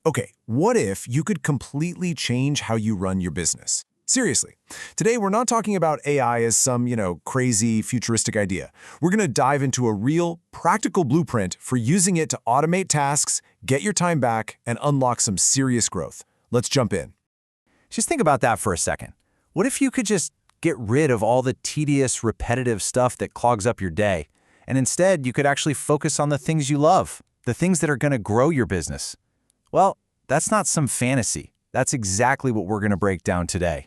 Okay, what if you could completely change how you run your business? Seriously, today we're not talking about AI as some, crazy futuristic idea. We're going to dive into a real, practical blueprint for using it to automate tasks, get your time back, and unlock some serious growth. Let's jump in. Just think about that for a second. What if you could just get rid of all the tedious, repetitive stuff that clogs up your day, and instead you could actually focus on the things you love, the things that are going to grow your business? Well, that's not some fantasy. That's exactly what we're going to break down today.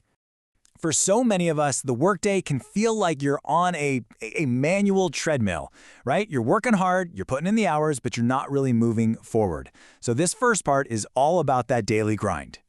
For so many of us, the workday can feel like you're on a manual treadmill, right? You're working hard, you're putting in the hours, but you're not really moving forward. So this first part is all about that daily grind.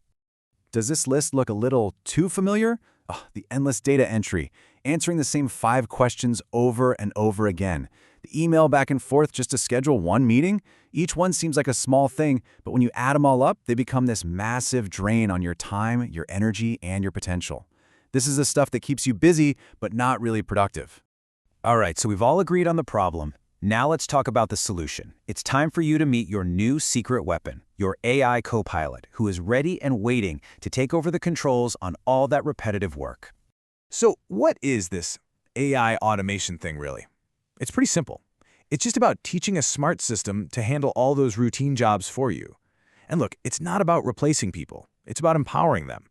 Does this list look a little too familiar? Oh, the endless data entry, answering the same 5 questions over and over again. The email back and forth just to schedule one meeting? Each one seems like a small thing, but when you add them all up, they become this massive drain on your time, your energy, and your potential. This is the stuff that keeps you busy, but not really productive. All right, so we've all agreed on the problem. Now let's talk about the solution. It's time for you to meet your new secret weapon, your AI co-pilot, who is ready and waiting to take over the controls on all that repetitive work. So what is this AI automation thing really? It's pretty simple. It's just about teaching a smart system to handle all those routine jobs for you. And look, it's not about replacing people. It's about empowering them.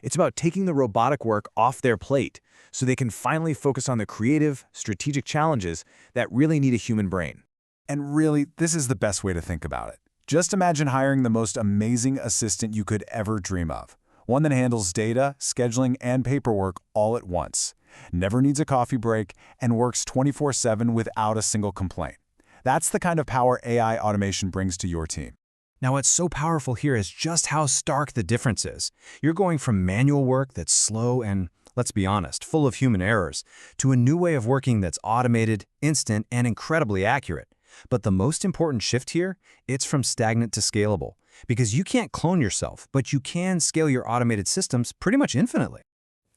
It's about taking the robotic work off their plate so they can finally focus on the creative, strategic challenges that really need a human brain. And really, this is the best way to think about it. Just imagine hiring the most amazing assistant you could ever dream of. One that handles data, scheduling, and paperwork all at once. Never needs a coffee break, and works 24/7 without a single complaint. That's the kind of power AI automation brings to your team. Now, what's so powerful here is just how stark the difference is. You're going from manual work that's slow and, let's be honest, full of human errors, to a new way of working that's automated, instant, and incredibly accurate. But the most important shift here, it's from stagnant to scalable. Because you can't clone yourself, but you can scale your automated systems pretty much infinitely.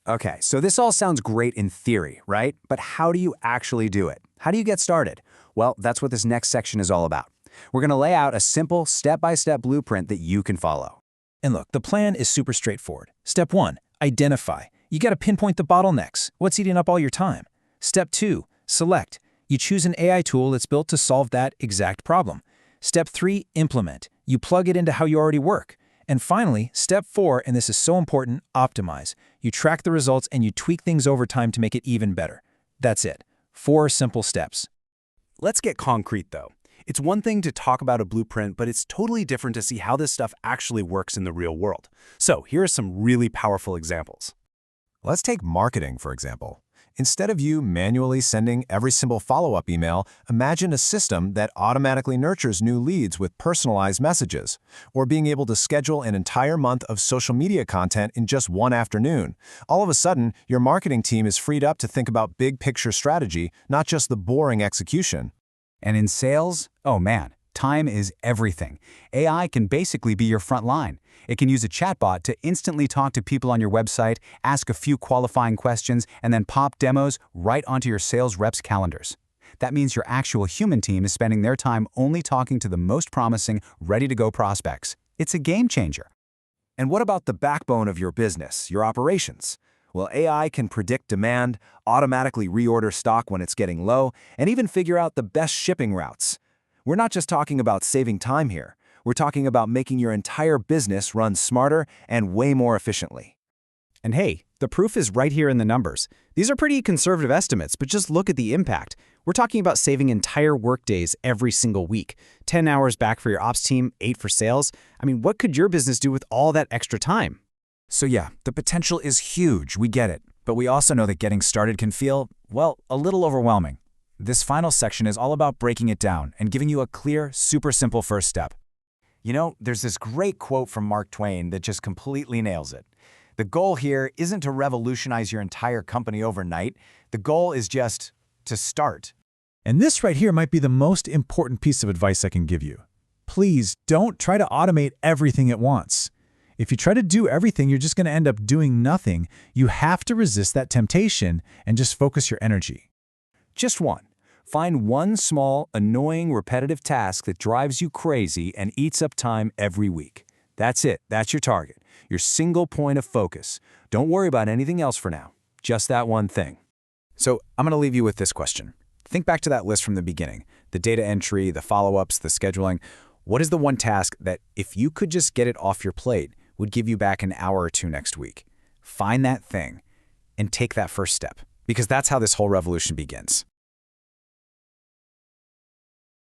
Okay, so this all sounds great in theory, right? But how do you actually do it? How do you get started? Well, that's what this next section is all about. We're going to lay out a simple step-by-step blueprint that you can follow. And look, the plan is super straightforward. Step 1, identify. You got to pinpoint the bottlenecks. What's eating up all your time? Step 2, select. You choose an AI tool that's built to solve that exact problem. Step 3, implement. You plug it into how you already work. And finally, step 4, and this is so important, optimize. You track the results and you tweak things over time to make it even better. That's it. 4 simple steps. Let's get concrete, though. It's one thing to talk about a blueprint, but it's totally different to see how this stuff actually works in the real world. So here are some really powerful examples. Let's take marketing, for example. Instead of you manually sending every single follow-up email, imagine a system that automatically nurtures new leads with personalized messages, or being able to schedule an entire month of social media content in just one afternoon. All of a sudden, your marketing team is freed up to think about big-picture strategy, not just the boring execution. And in sales, oh man, time is everything. AI can basically be your front line. It can use a chatbot to instantly talk to people on your website, ask a few qualifying questions, and then pop demos right onto your sales reps' calendars. That means your actual human team is spending their time only talking to the most promising, ready-to-go prospects. It's a game changer. And what about the backbone of your business, your operations? Well, AI can predict demand, automatically reorder stock when it's getting low, and even figure out the best shipping routes. We're not just talking about saving time here. We're talking about making your entire business run smarter and way more efficiently. And hey, the proof is right here in the numbers. These are pretty conservative estimates, but just look at the impact. We're talking about saving entire workdays every single week. 10 hours back for your ops team, 8 for sales. I mean, what could your business do with all that extra time? So yeah, the potential is huge, we get it. But we also know that getting started can feel, well, a little overwhelming. This final section is all about breaking it down and giving you a clear, super simple first step. You know, there's this great quote from Mark Twain that just completely nails it. The goal here isn't to revolutionize your entire company overnight. The goal is just to start. And this right here might be the most important piece of advice I can give you. Please don't try to automate everything at once. If you try to do everything, you're just going to end up doing nothing. You have to resist that temptation and just focus your energy. Just one. Find one small, annoying, repetitive task that drives you crazy and eats up time every week. That's it. That's your target. Your single point of focus. Don't worry about anything else for now. Just that one thing. So I'm going to leave you with this question. Think back to that list from the beginning. The data entry, the follow-ups, the scheduling. What is the one task that, if you could just get it off your plate, would give you back an hour or two next week? Find that thing and take that first step, because that's how this whole revolution begins.